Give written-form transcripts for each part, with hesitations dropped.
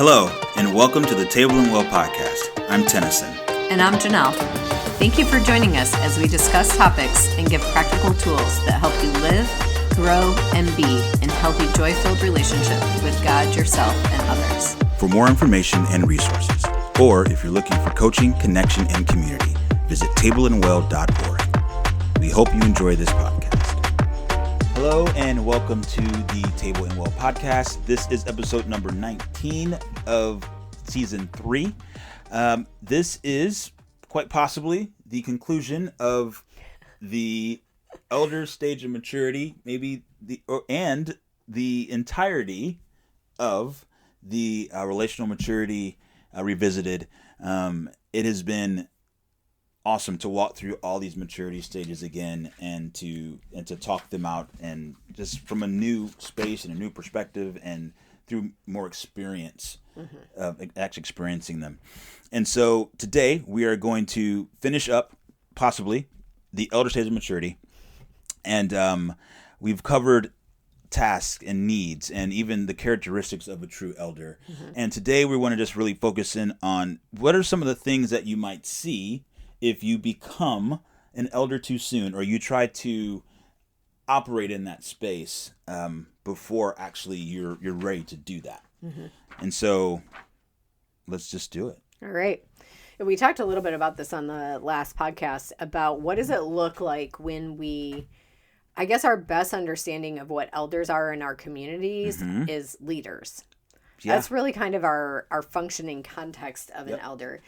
Hello, and welcome to the Table and Well podcast. I'm Tennison. And I'm Ginelle. Thank you for joining us as we discuss topics and give practical tools that help you live, grow, and be in healthy, joy-filled relationship with God, yourself, and others. For more information and resources, or if you're looking for coaching, connection, and community, visit tableandwell.org. We hope you enjoy this podcast. Hello, and welcome to the Table and Well podcast. This is episode number 19 of season 3. This is quite possibly the conclusion of the elder stage of maturity, and the entirety of the Relational Maturity Revisited. It has been awesome to walk through all these maturity stages again and to talk them out, and just from a new space and a new perspective and through more experience of actually experiencing them. And so today we are going to finish up possibly the elder stage of maturity, and we've covered tasks and needs and even the characteristics of a true elder. And today we want to just really focus in on what are some of the things that you might see if you become an elder too soon, or you try to operate in that space before actually you're ready to do that. And so let's just do it. All right. And we talked a little bit about this on the last podcast about what does it look like when I guess our best understanding of what elders are in our communities is leaders. Yeah. That's really kind of our functioning context of an elder.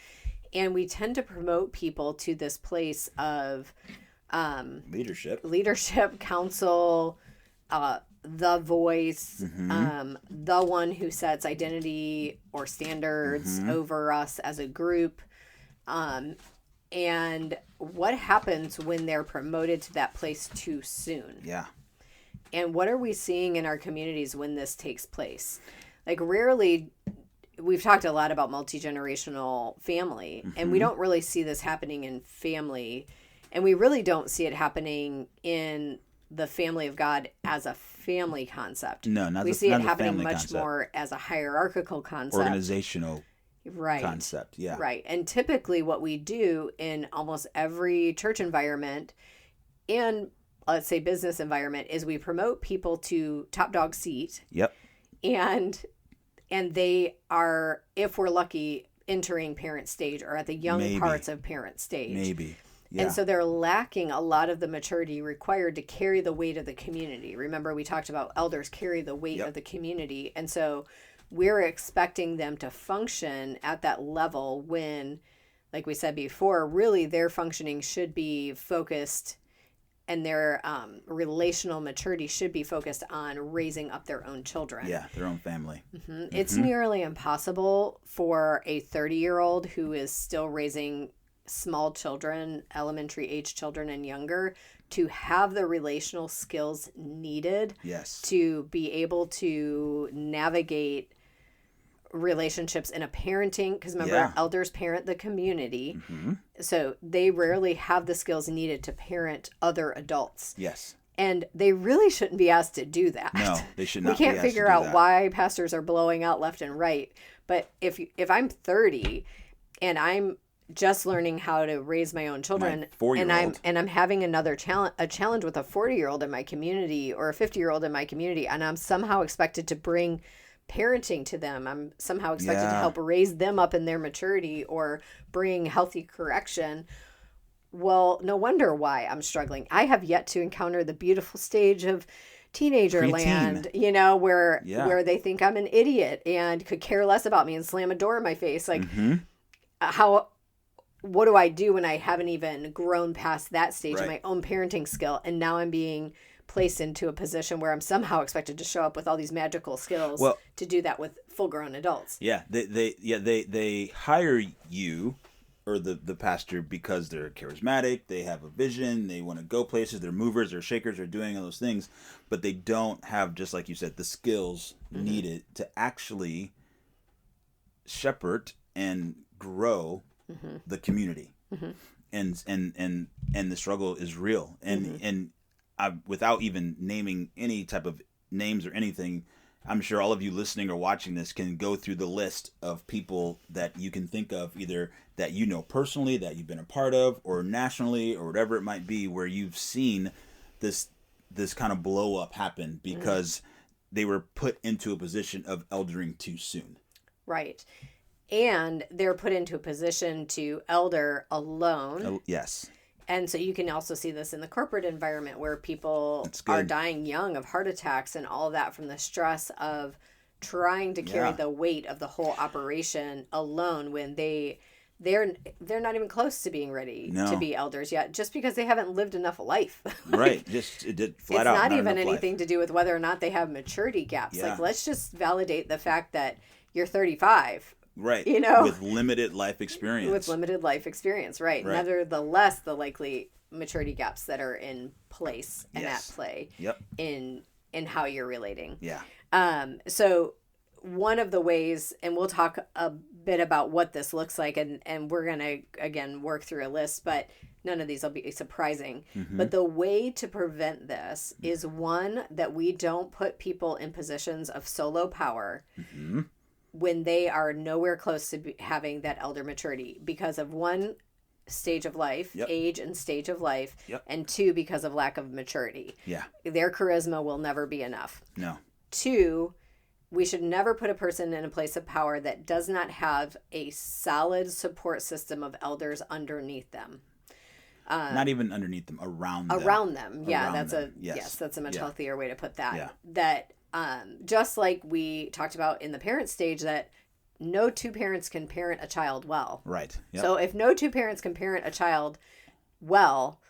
And we tend to promote people to this place of leadership, counsel, the voice, the one who sets identity or standards over us as a group. And what happens when they're promoted to that place too soon? Yeah. And what are we seeing in our communities when this takes place? Like, rarely, we've talked a lot about multi-generational family, and we don't really see this happening in family. And we really don't see it happening in the family of God as a family concept. No, we see it happening much more as a hierarchical concept. Organizational concept, yeah. Right. And typically what we do in almost every church environment and, let's say, business environment is we promote people to top dog seat. Yep. And they are, if we're lucky, entering parent stage or at the young parts of parent stage. Maybe. Yeah. And so they're lacking a lot of the maturity required to carry the weight of the community. Remember, we talked about elders carry the weight of the community. And so we're expecting them to function at that level when, like we said before, really their functioning should be focused, and their relational maturity should be focused on raising up their own children. Yeah, their own family. It's nearly impossible for a 30-year-old who is still raising small children, elementary age children and younger, to have the relational skills needed to be able to navigate relationships in a parenting, because remember, elders parent the community, so they rarely have the skills needed to parent other adults. Yes. And they really shouldn't be asked to do that. No, they should not. We can't figure out why pastors are blowing out left and right. But if I'm 30 and I'm just learning how to raise my own children, and I'm having another challenge with a 40-year-old in my community or a 50-year-old in my community, and I'm somehow expected to bring parenting to them, I'm somehow expected to help raise them up in their maturity or bring healthy correction. Well, no wonder why I'm struggling. I have yet to encounter the beautiful stage of teenager land, where they think I'm an idiot and could care less about me and slam a door in my face. Like, what do I do when I haven't even grown past that stage of my own parenting skill, and now I'm being placed into a position where I'm somehow expected to show up with all these magical skills to do that with full-grown adults. Yeah, they hire you or the pastor because they're charismatic, they have a vision, they want to go places, they're movers, they're shakers, they're doing all those things, but they don't have, just like you said, the skills needed to actually shepherd and grow the community. And the struggle is real, and without even naming any type of names or anything, I'm sure all of you listening or watching this can go through the list of people that you can think of, either that you know personally, that you've been a part of, or nationally, or whatever it might be, where you've seen this kind of blow up happen because they were put into a position of eldering too soon. Right. And they're put into a position to elder alone. Oh, yes. And so you can also see this in the corporate environment where people are dying young of heart attacks and all of that from the stress of trying to carry the weight of the whole operation alone when they're not even close to being ready to be elders yet, just because they haven't lived enough life. Right. Just it did flat it's out. It's not even anything life. to do with whether or not they have maturity gaps. Yeah. Like, let's just validate the fact that you're 35. Right. You know, with limited life experience. Right. Nevertheless, the likely maturity gaps that are in place and at play in how you're relating. Yeah. So one of the ways, and we'll talk a bit about what this looks like, and we're going to, again, work through a list, but none of these will be surprising. Mm-hmm. But the way to prevent this is, one, that we don't put people in positions of solo power when they are nowhere close to having that elder maturity because of one, stage of life, age and stage of life, and two, because of lack of maturity. Yeah. Their charisma will never be enough. No. Two, we should never put a person in a place of power that does not have a solid support system of elders underneath them. Not even underneath them, around them. Around them. Yeah, around that's them. that's a much healthier way to put that. Yeah. That just like we talked about in the parent stage, that no two parents can parent a child well. Right. Yep. So if no two parents can parent a child well,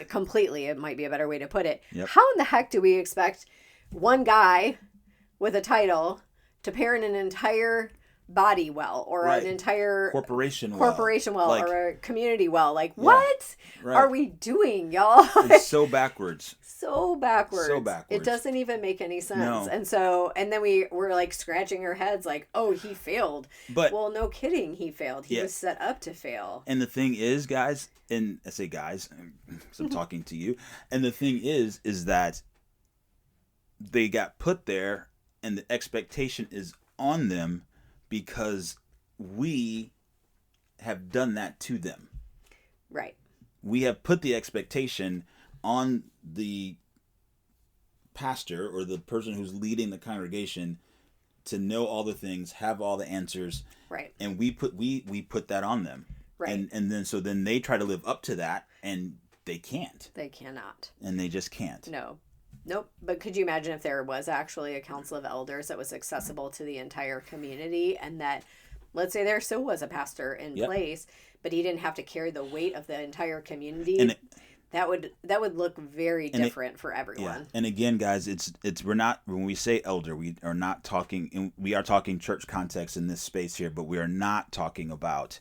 completely, it might be a better way to put it. Yep. How in the heck do we expect one guy with a title to parent an entire body well, or an entire corporation well, like, or a community well? Like, what are we doing, y'all? It's so backwards. So backwards. It doesn't even make any sense. No. And then we're like scratching our heads like, oh, he failed. But, well, no kidding, he failed. He was set up to fail. And the thing is, guys, and I say guys, because I'm talking to you, and the thing is that they got put there and the expectation is on them because we have done that to them. Right. We have put the expectation on the pastor or the person who's leading the congregation to know all the things, have all the answers. Right. And we put that on them. Right. And then they try to live up to that, and they can't. They cannot. And they just can't. No. Nope. But could you imagine if there was actually a council of elders that was accessible to the entire community, and that, let's say there still was a pastor in place, but he didn't have to carry the weight of the entire community? That would look very different for everyone. Yeah. And again, guys, it's we're not, when we say elder, we are not talking, we are talking church context in this space here, but we are not talking about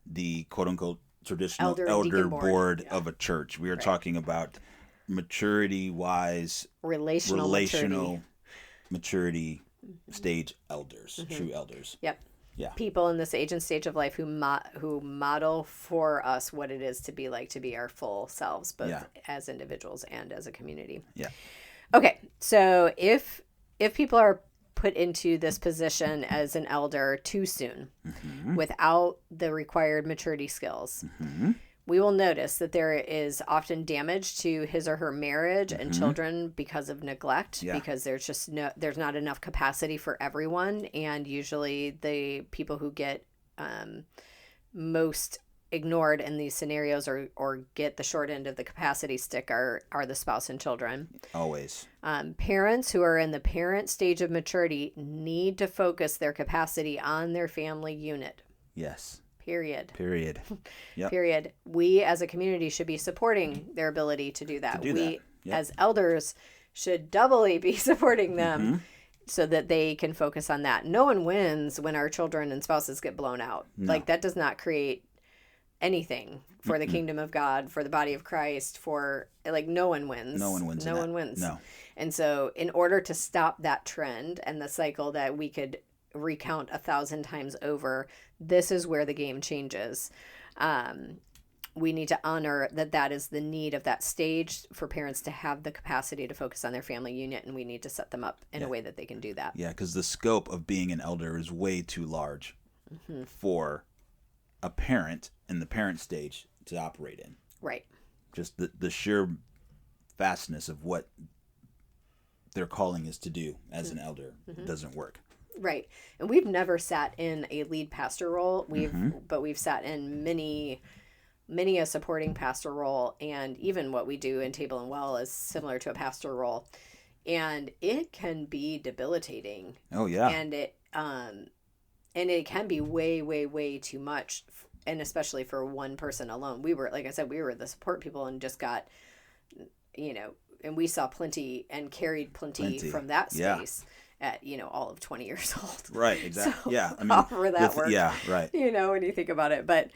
the quote unquote traditional elder board of a church. We are talking about maturity-wise, relational maturity stage elders, true elders. Yep. Yeah. People in this age and stage of life who model for us what it is to be like to be our full selves, both as individuals and as a community. Yeah. Okay, so if people are put into this position as an elder too soon, without the required maturity skills, we will notice that there is often damage to his or her marriage and children because of neglect, because there's not enough capacity for everyone. And usually the people who get most ignored in these scenarios or get the short end of the capacity stick are the spouse and children. Always. Parents who are in the parent stage of maturity need to focus their capacity on their family unit. Yes. Period. Yep. Period. We as a community should be supporting their ability to do that. As elders should doubly be supporting them so that they can focus on that. No one wins when our children and spouses get blown out. No. Like, that does not create anything for the kingdom of God, for the body of Christ, for, like, no one wins. No one wins. No. And so in order to stop that trend and the cycle that we could recount 1,000 times over, this is where the game changes. we need to honor that is the need of that stage for parents to have the capacity to focus on their family unit, and we need to set them up in a way that they can do that. Yeah, because the scope of being an elder is way too large for a parent in the parent stage to operate in. Right. Just the sheer vastness of what their calling is to do as an elder doesn't work. Right. And we've never sat in a lead pastor role. But we've sat in many a supporting pastor role, and even what we do in Table and Well is similar to a pastor role. And it can be debilitating. Oh yeah. And it can be way, way, way too much, and especially for one person alone. We were, like I said, we were the support people and just got, and we saw plenty and carried plenty from that space. At all of 20 years old. Right, exactly. So, yeah, I mean, however that works. Yeah, right. When you think about it, but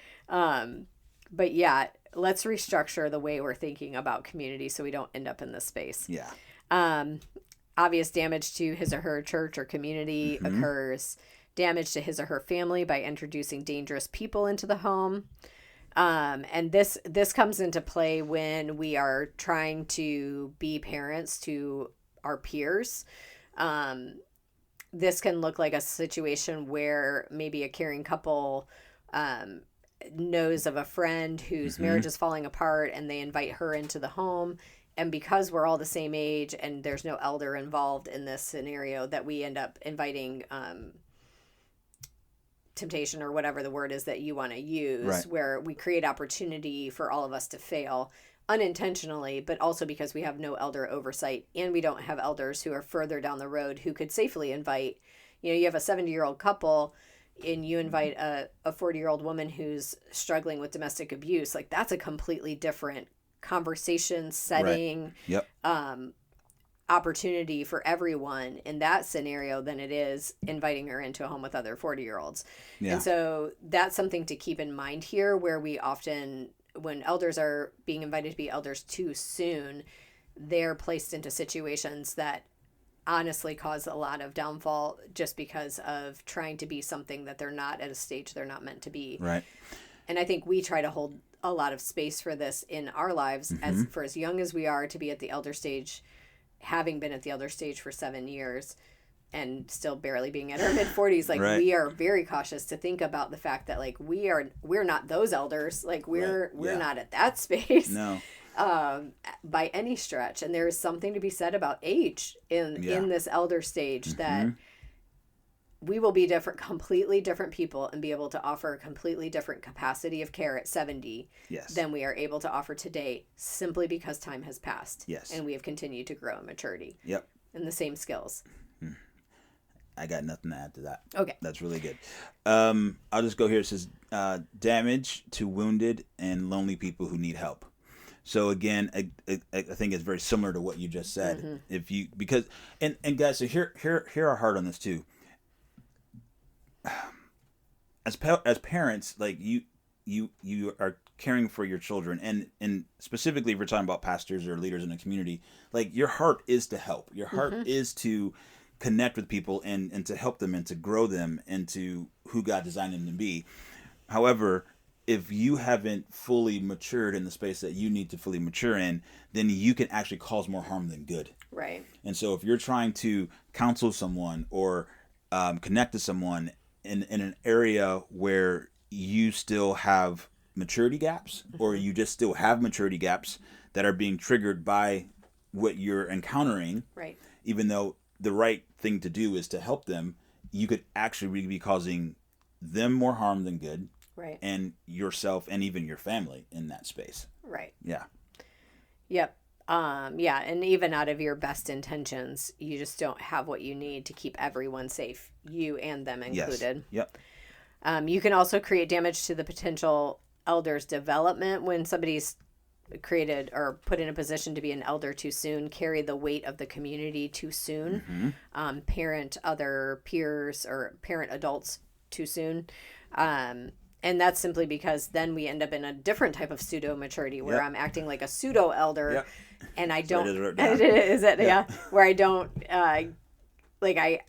yeah, let's restructure the way we're thinking about community so we don't end up in this space. Yeah. Obvious damage to his or her church or community occurs. Damage to his or her family by introducing dangerous people into the home. And this comes into play when we are trying to be parents to our peers. This can look like a situation where maybe a caring couple knows of a friend whose marriage is falling apart, and they invite her into the home. And because we're all the same age and there's no elder involved in this scenario, that we end up inviting temptation, or whatever the word is that you want to use, right, where we create opportunity for all of us to fail unintentionally, but also because we have no elder oversight, and we don't have elders who are further down the road who could safely invite. You have a 70-year-old couple and you invite a 40-year-old woman who's struggling with domestic abuse. Like, that's a completely different conversation setting, right, yep, opportunity for everyone in that scenario than it is inviting her into a home with other 40-year-olds. Yeah. And so that's something to keep in mind here, where we often, when elders are being invited to be elders too soon, they're placed into situations that honestly cause a lot of downfall just because of trying to be something that they're not at a stage they're not meant to be. Right. And I think we try to hold a lot of space for this in our lives, as young as we are, to be at the elder stage, having been at the elder stage for 7 years and still barely being at our mid-40s. Like, right, we are very cautious to think about the fact that, like, we're not those elders. Like, we're not at that space. No. By any stretch. And there is something to be said about age in this elder stage, that we will be completely different people, and be able to offer a completely different capacity of care at 70 than we are able to offer today, simply because time has passed. Yes. And we have continued to grow in maturity. Yep. And the same skills. I got nothing to add to that. Okay. That's really good. I'll just go here. It says damage to wounded and lonely people who need help. So again, I think it's very similar to what you just said. If you, because, and guys, so hear our heart on this too. As parents, like you are caring for your children, and specifically if we're talking about pastors or leaders in a community, like, your heart is to help. Your heart is to connect with people and to help them and to grow them into who God designed them to be. However, if you haven't fully matured in the space that you need to fully mature in, then you can actually cause more harm than good. Right. And so if you're trying to counsel someone or connect to someone in an area where you still have maturity gaps, or you just still have maturity gaps that are being triggered by what you're encountering, right, even though the right thing to do is to help them, you could actually be causing them more harm than good. Right. And yourself and even your family in that space. Right. Yeah. Yep. Yeah. And even out of your best intentions, you just don't have what you need to keep everyone safe, you and them included. Yes. Yep. You can also create damage to the potential elder's development when somebody's created or put in a position to be an elder too soon, carry the weight of the community too soon, parent other peers or parent adults too soon. And that's simply because then we end up in a different type of pseudo maturity where I'm acting like a pseudo elder, and I don't. Where I don't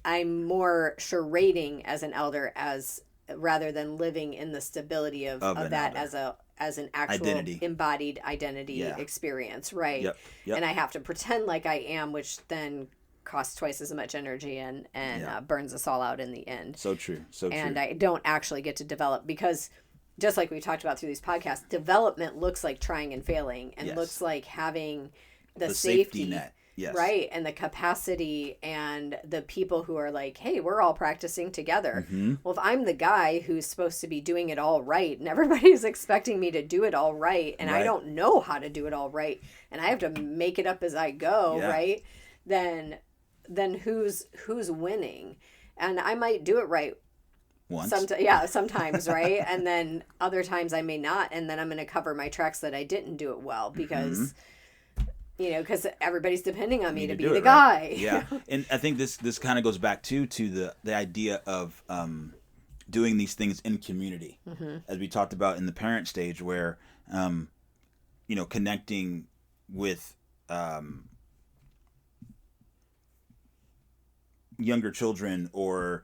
I'm more charading as an elder rather than living in the stability of that elder. as an actual embodied identity experience, right? Yep. And I have to pretend like I am, which then costs twice as much energy and burns us all out in the end. So true. And I don't actually get to develop, because just like we talked about through these podcasts, development looks like trying and failing, and looks like having the safety net. Yes. Right. And the capacity and the people who are like, hey, we're all practicing together. Mm-hmm. Well, if I'm the guy who's supposed to be doing it all right and everybody's expecting me to do it all right, and I don't know how to do it all right, and I have to make it up as I go, right? Then who's winning? And I might do it right once. Sometimes, right? And then other times I may not, and then I'm going to cover my tracks that I didn't do it well, because because everybody's depending on me to be the guy. Right? Yeah. And I think this kind of goes back to the idea of doing these things in community, as we talked about in the parent stage, where connecting with younger children, or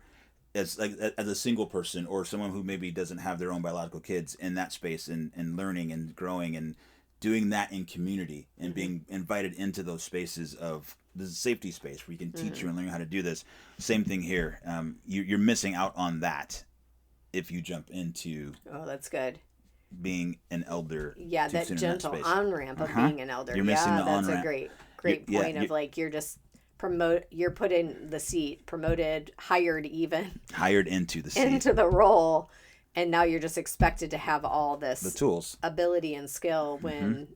as a single person, or someone who maybe doesn't have their own biological kids, in that space, and learning and growing and doing that in community, and being invited into those spaces of the safety space where you can teach you and learn how to do this. Same thing here. You're missing out on that if you jump into that's good, being an elder. Yeah, that gentle on-ramp of being an elder. You're missing the on-ramp. That's a great point of like, you're just you're put in the seat, promoted, hired into the seat, into the role. And now you're just expected to have all this, the tools, ability and skill, when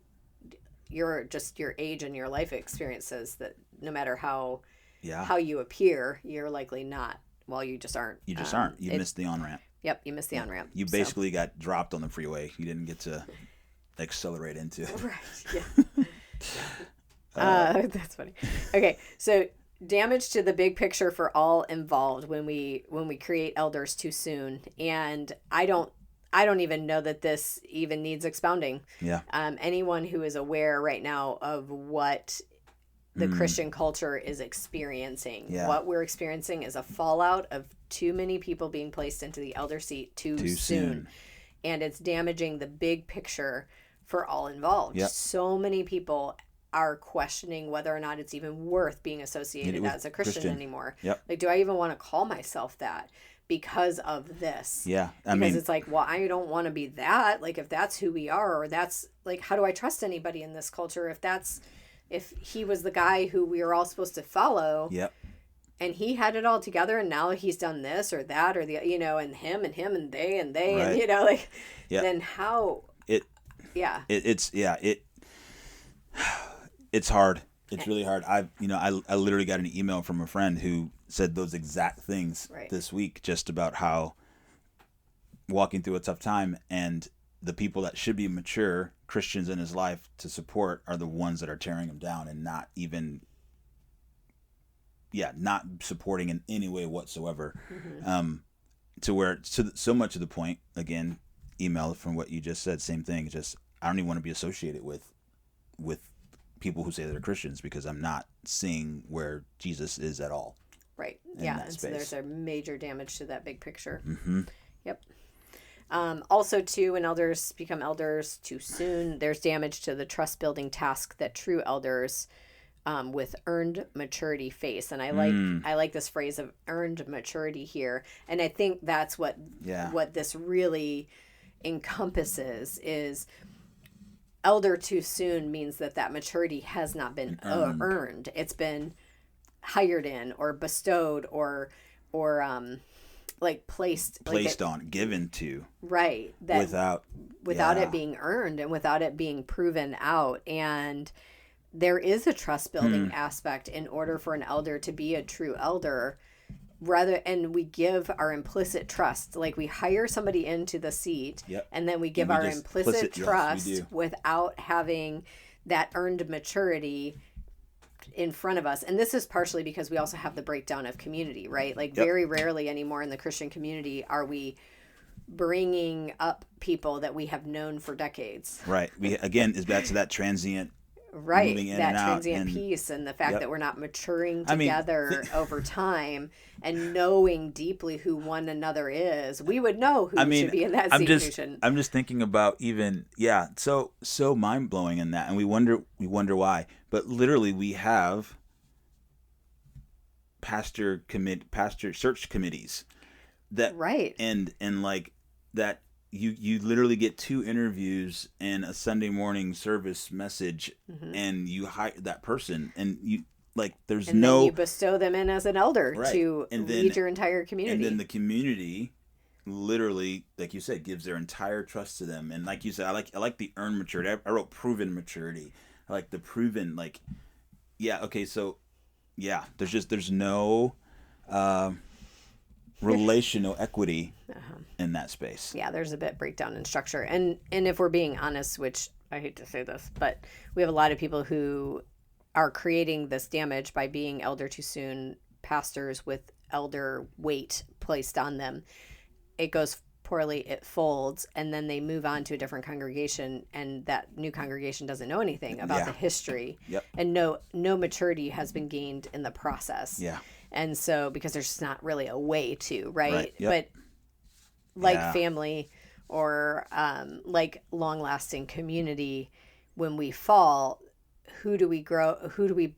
your age and your life experiences that no matter how you appear, you're likely not. Well, you just aren't. You just aren't. You missed the on-ramp. Yep, you missed the on-ramp. You basically got dropped on the freeway. You didn't get to accelerate into. Right, yeah. That's funny. Okay, so damage to the big picture for all involved when we create elders too soon. And I don't even know that this even needs expounding. Yeah. Anyone who is aware right now of what the Christian culture is experiencing, what we're experiencing is a fallout of too many people being placed into the elder seat too soon. And it's damaging the big picture for all involved. Yep. So many people are questioning whether or not it's even worth being associated as a Christian anymore. Yep. Like, do I even want to call myself that because of this? Yeah. Because it's like, well, I don't want to be that. Like, if that's who we are, or that's like, how do I trust anybody in this culture if he was the guy who we were all supposed to follow? Yep. And he had it all together, and now he's done this or that, or the and him and they and right. and then how it's hard. It's really hard. I literally got an email from a friend who said those exact things this week, just about how walking through a tough time, and the people that should be mature Christians in his life to support are the ones that are tearing him down, and not supporting in any way whatsoever. To where so much of the point, again, email from what you just said, same thing. Just, I don't even want to be associated with people who say they're Christians, because I'm not seeing where Jesus is at all. Right. Yeah. And so there's a major damage to that big picture. Yep. Also, too, when elders become elders too soon, there's damage to the trust building task that true elders with earned maturity face. And I like this phrase of earned maturity here. And I think that's what this really encompasses is elder too soon means that maturity has not been earned. It's been hired in or bestowed or placed on, given to. Right. That without it being earned and without it being proven out. And there is a trust building aspect in order for an elder to be a true elder. And we give our implicit trust, like we hire somebody into the seat, and then we give our implicit trust without having that earned maturity in front of us. And this is partially because we also have the breakdown of community, right? Like very rarely anymore in the Christian community are we bringing up people that we have known for decades. Right. We, again, is back to that transient Right, in that and out. transient piece and the fact Yep. that we're not maturing together over time and knowing deeply who one another is. We would know who should be in that seat position. I'm just thinking about even so mind blowing in that, and we wonder why. But literally, we have pastor search committees that right, and like that. You literally get 2 interviews and a Sunday morning service message, and you hire that person, and you there's and no. then you bestow them in as an elder to lead your entire community. And then the community, literally, like you said, gives their entire trust to them. And like you said, I like the earned maturity. I wrote proven maturity. I like the proven there's no relational equity in that space. Yeah, there's a bit breakdown in structure. And if we're being honest, which I hate to say this, but we have a lot of people who are creating this damage by being elder too soon, pastors with elder weight placed on them. It goes poorly, it folds, and then they move on to a different congregation, and that new congregation doesn't know anything about the history. Yep. And no maturity has been gained in the process. Yeah. And so, because there's just not really a way to, right? Yep. But family or like long-lasting community, when we fall, who do we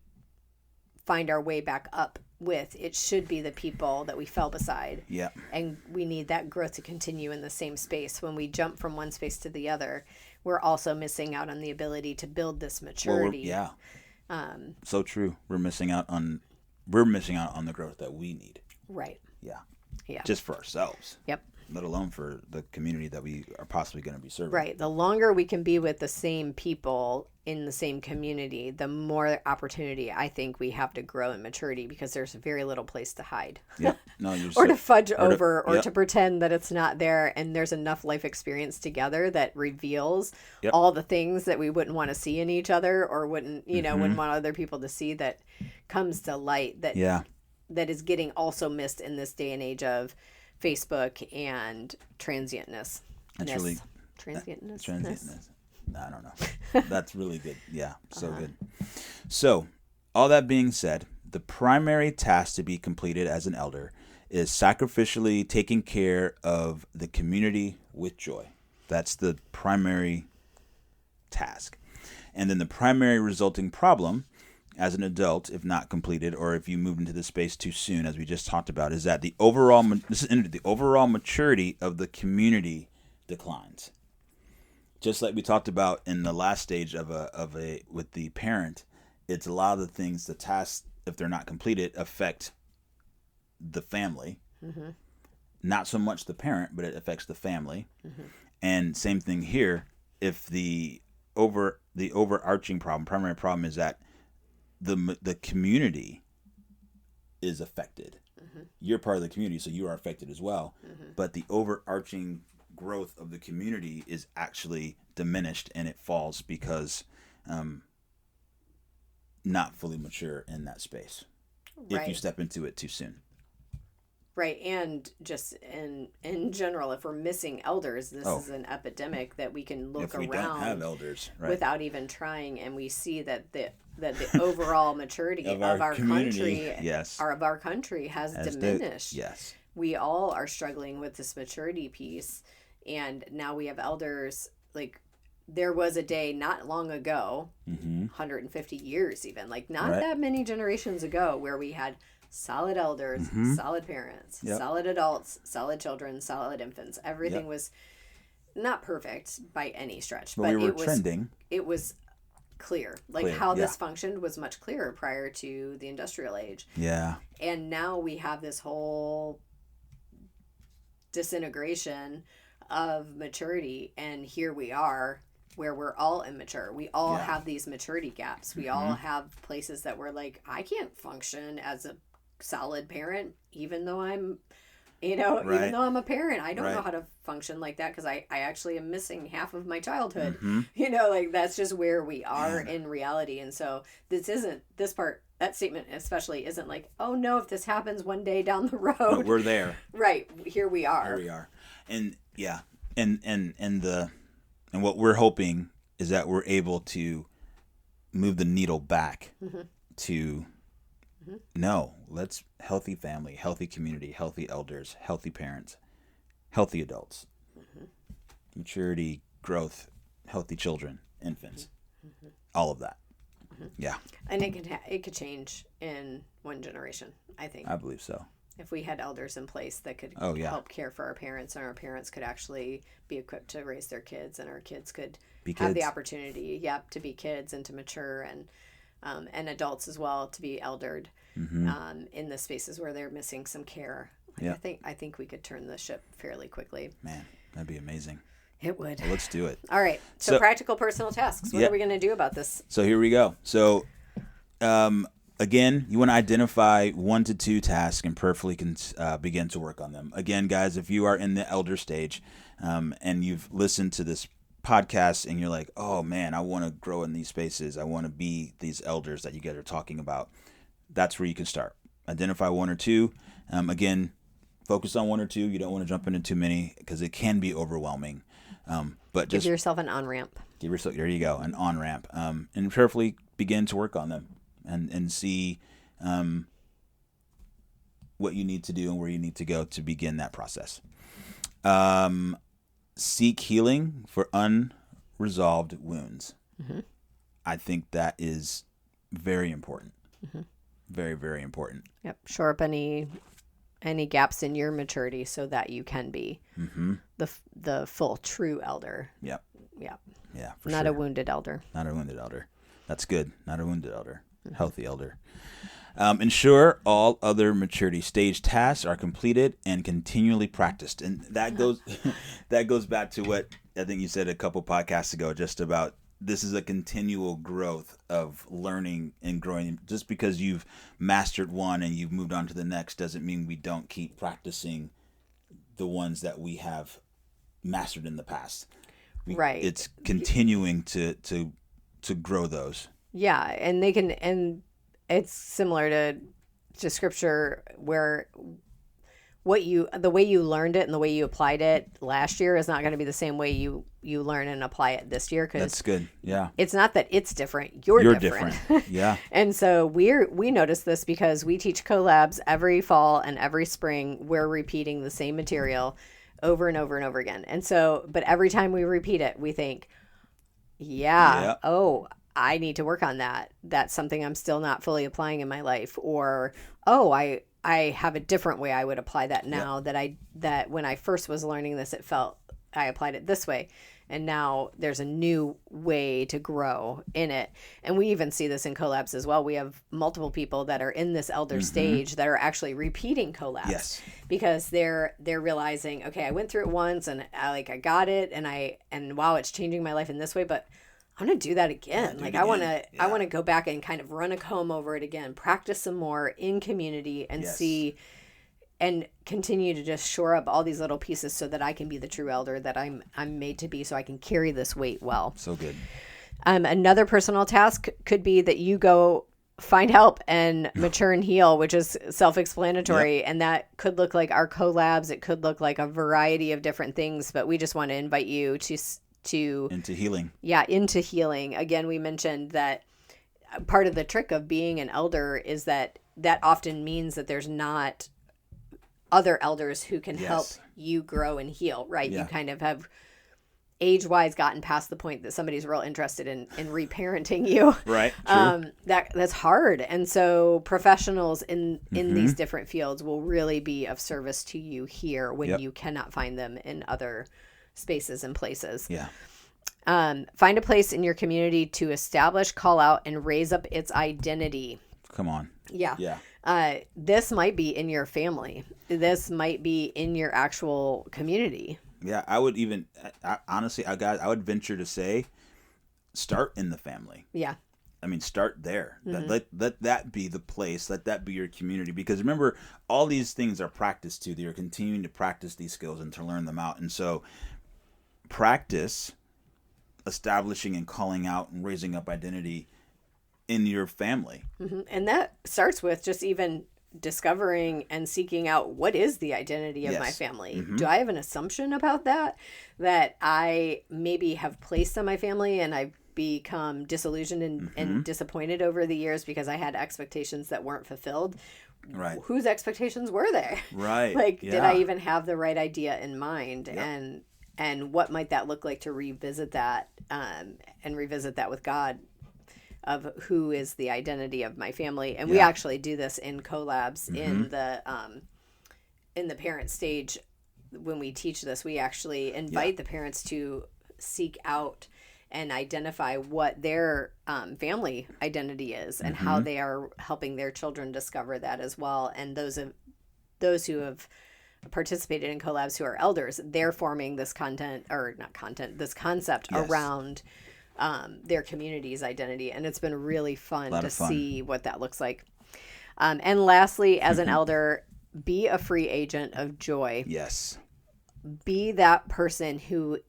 find our way back up with? It should be the people that we fell beside. Yeah. And we need that growth to continue in the same space. When we jump from one space to the other, we're also missing out on the ability to build this maturity. So true. We're missing out on the growth that we need. Right. Yeah. Just for ourselves. Yep. Let alone for the community that we are possibly going to be serving. Right. The longer we can be with the same people in the same community, the more opportunity I think we have to grow in maturity, because there's very little place to hide. Yep. No, or to fudge over or to pretend that it's not there. And there's enough life experience together that reveals all the things that we wouldn't want to see in each other, or wouldn't want other people to see, that comes to light that is getting also missed in this day and age of Facebook and transientness. Transientness. I don't know. That's really good. Yeah, so good. So, all that being said, the primary task to be completed as an elder is sacrificially taking care of the community with joy. That's the primary task. And then the primary resulting problem as an adult, if not completed, or if you move into the space too soon, as we just talked about, is that the overall maturity of the community declines. Just like we talked about in the last stage of a with the parent, it's a lot of the things, the tasks, if they're not completed, affect the family. Mm-hmm. Not so much the parent, but it affects the family. Mm-hmm. And same thing here. If the overarching problem, primary problem, is that the community is affected. Mm-hmm. You're part of the community, so you are affected as well. Mm-hmm. But the overarching growth of the community is actually diminished, and it falls because not fully mature in that space. Right. If you step into it too soon. Right. And just in general, if we're missing elders, this is an epidemic that we can look around. If we don't have elders, right, without even trying, and we see that the overall maturity of our country, of our country has diminished. Yes. We all are struggling with this maturity piece, and now we have elders. Like, there was a day not long ago, 150 years even, like not that many generations ago, where we had solid elders, solid parents, solid adults, solid children, solid infants. Everything was not perfect by any stretch, but we were trending. It was clear. How this functioned was much clearer prior to the industrial age. Yeah. And now we have this whole disintegration of maturity, and here we are where we're all immature. We all have these maturity gaps. We all have places that we're like, I can't function as a solid parent, even though I'm even though I'm a parent. I don't know how to function like that, because I actually am missing half of my childhood. That's just where we are in reality. And so that statement especially isn't like, oh no, if this happens one day down the road. No, we're there. Right. Here we are. And and what we're hoping is that we're able to move the needle back to no, let's healthy family, healthy community, healthy elders, healthy parents, healthy adults, maturity, growth, healthy children, infants, all of that. Yeah. And it could change in one generation, I think. I believe so. If we had elders in place that could help care for our parents, and our parents could actually be equipped to raise their kids, and our kids could have the opportunity, to be kids and to mature, and adults as well to be eldered in the spaces where they're missing some care. I think we could turn the ship fairly quickly. Man, that'd be amazing. It would. Well, let's do it. All right. So practical personal tasks. What are we going to do about this? So here we go. So again, you want to identify 1 to 2 tasks and prayerfully can begin to work on them. Again, guys, if you are in the elder stage and you've listened to this podcast and you're like, oh man, I want to grow in these spaces, I want to be these elders that you guys are talking about, that's where you can start. Identify 1 or 2. Again, focus on 1 or 2. You don't want to jump into too many because it can be overwhelming. But give yourself an on-ramp. There you go, an on-ramp. And prayerfully begin to work on them and see what you need to do and where you need to go to begin that process. Seek healing for unresolved wounds. I think that is very important. Very, very important. Yep. Shore up any gaps in your maturity so that you can be the full true elder. Yep. Yeah. Yeah. Not a wounded elder. Not a wounded elder. That's good. Not a wounded elder. Healthy elder. Ensure all other maturity stage tasks are completed and continually practiced. And that goes back to what I think you said a couple podcasts ago, just about this is a continual growth of learning and growing. Just because you've mastered one and you've moved on to the next doesn't mean we don't keep practicing the ones that we have mastered in the past. Right. It's continuing to grow those. Yeah, and it's similar to scripture where the way you learned it and the way you applied it last year is not going to be the same way you learn and apply it this year. That's good. Yeah. It's not that it's different. You're different. Yeah. And so we notice this because we teach collabs every fall and every spring. We're repeating the same material over and over and over again. And so, but every time we repeat it, we think, oh, I need to work on that. That's something I'm still not fully applying in my life. Or, oh, I have a different way I would apply that now that when I first was learning this, it felt I applied it this way. And now there's a new way to grow in it. And we even see this in collabs as well. We have multiple people that are in this elder stage that are actually repeating collabs because they're realizing, okay, I went through it once and I got it. And wow, it's changing my life in this way, but I'm going to do that again. I want to go back and kind of run a comb over it again, practice some more in community and see and continue to just shore up all these little pieces so that I can be the true elder that I'm made to be, so I can carry this weight well. So good. Another personal task could be that you go find help and mature and heal, which is self-explanatory. And that could look like our collabs. It could look like a variety of different things, but we just want to invite you to into healing. Yeah, into healing. Again, we mentioned that part of the trick of being an elder is that often means that there's not other elders who can help you grow and heal, right? You kind of have age-wise gotten past the point that somebody's real interested in reparenting you. Right. True. That's hard. And so professionals in these different fields will really be of service to you here when you cannot find them in other spaces and places. Yeah. Find a place in your community to establish, call out, and raise up its identity. Come on. Yeah. Yeah. This might be in your family. This might be in your actual community. Yeah, I would even, honestly, I would venture to say, start in the family. Yeah. I mean, start there. Let that be the place. Let that be your community. Because remember, all these things are practiced too. You're continuing to practice these skills and to learn them out. And so practice establishing and calling out and raising up identity in your family. And that starts with just even discovering and seeking out, what is the identity of my family? Do I have an assumption about that I maybe have placed on my family, and become disillusioned and disappointed over the years because I had expectations that weren't fulfilled. Right. Whose expectations were they? Right. Like, yeah. did I even have the right idea in mind? Yep. And what might that look like to revisit that and revisit that with God of who is the identity of my family. And we actually do this in collabs in the parent stage. When we teach this, we actually invite the parents to seek out and identify what their family identity is and how they are helping their children discover that as well. And those who have participated in collabs who are elders, they're forming this this concept around their community's identity. And it's been really fun to see what that looks like. And lastly, as an elder, be a free agent of joy. Yes. Be that person who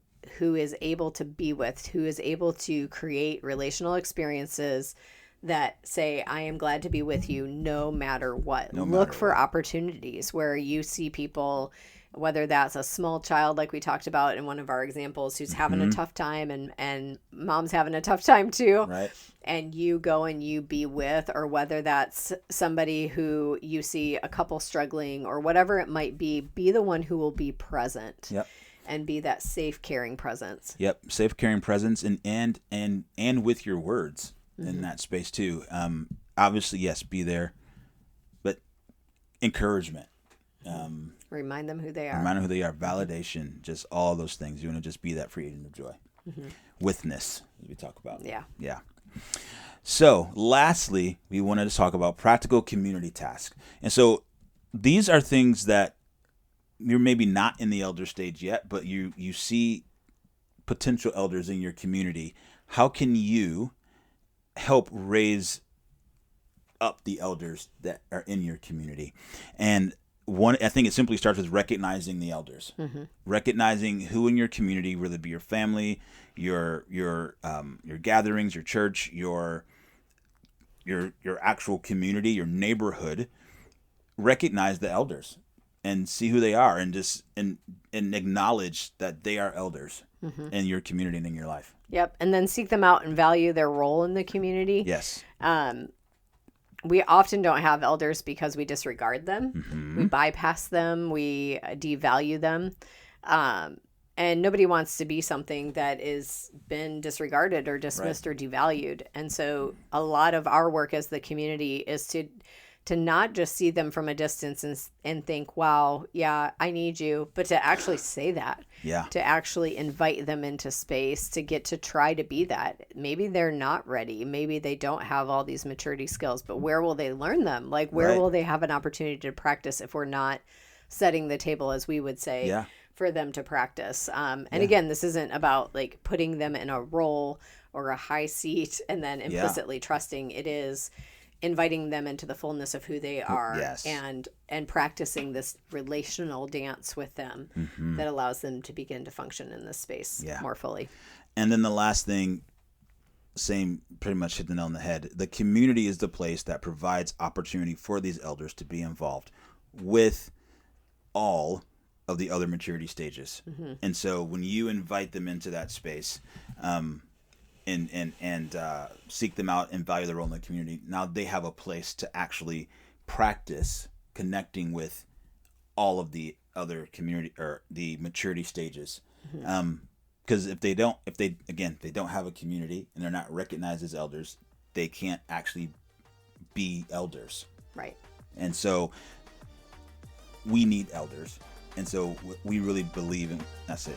is able to be with, who is able to create relational experiences that say, I am glad to be with you no matter what. Look for opportunities where you see people, whether that's a small child like we talked about in one of our examples who's having a tough time and mom's having a tough time too. Right. And you go and you be with, or whether that's somebody who you see a couple struggling or whatever it might be the one who will be present. Yep. And be that safe, caring presence. Yep, safe, caring presence, and with your words in that space too. Obviously, yes, be there, but encouragement. Remind them who they are. Remind them who they are. Validation, just all those things. You want to just be that free agent of joy. Withness, as we talk about. Yeah. So, lastly, we wanted to talk about practical community tasks, and so these are things that you're maybe not in the elder stage yet, but you see potential elders in your community. How can you help raise up the elders that are in your community? And I think it simply starts with recognizing the elders, recognizing who in your community, whether it be your family, your gatherings, your church, your actual community, your neighborhood. Recognize the elders and see who they are, and just and acknowledge that they are elders in your community and in your life. Yep. And then seek them out and value their role in the community. Yes. We often don't have elders because we disregard them. We bypass them. We devalue them. And nobody wants to be something that is been disregarded or dismissed or devalued. And so a lot of our work as the community is to not just see them from a distance and think, wow, yeah, I need you, but to actually say that, to actually invite them into space, to get to try to be that. Maybe they're not ready. Maybe they don't have all these maturity skills, but where will they learn them? Like, where will they have an opportunity to practice if we're not setting the table, as we would say, for them to practice? And again, this isn't about like putting them in a role or a high seat and then implicitly trusting. It is inviting them into the fullness of who they are and practicing this relational dance with them that allows them to begin to function in this space more fully. And then the last thing, pretty much hit the nail on the head. The community is the place that provides opportunity for these elders to be involved with all of the other maturity stages. And so when you invite them into that space, and seek them out and value their role in the community, now they have a place to actually practice connecting with all of the other community or the maturity stages. Because if they don't have a community and they're not recognized as elders, they can't actually be elders. Right. And so we need elders. And so we really believe in, that's it.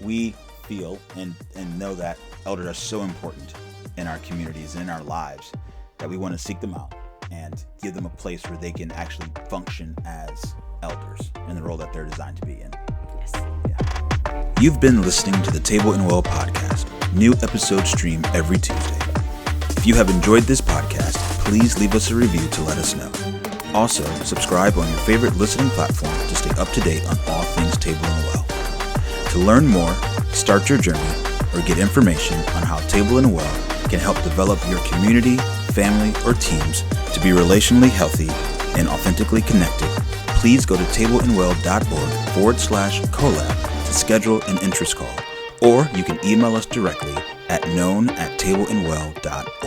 We feel and know that elders are so important in our communities and in our lives that we want to seek them out and give them a place where they can actually function as elders in the role that they're designed to be in. Yes. Yeah. You've been listening to the Table and Well podcast. New episodes stream every Tuesday. If you have enjoyed this podcast, please leave us a review to let us know. Also, subscribe on your favorite listening platform to stay up to date on all things Table and Well. To learn more, start your journey, or get information on how Table and Well can help develop your community, family, or teams to be relationally healthy and authentically connected, please go to tableandwell.org/collab to schedule an interest call, or you can email us directly at known@tableandwell.org.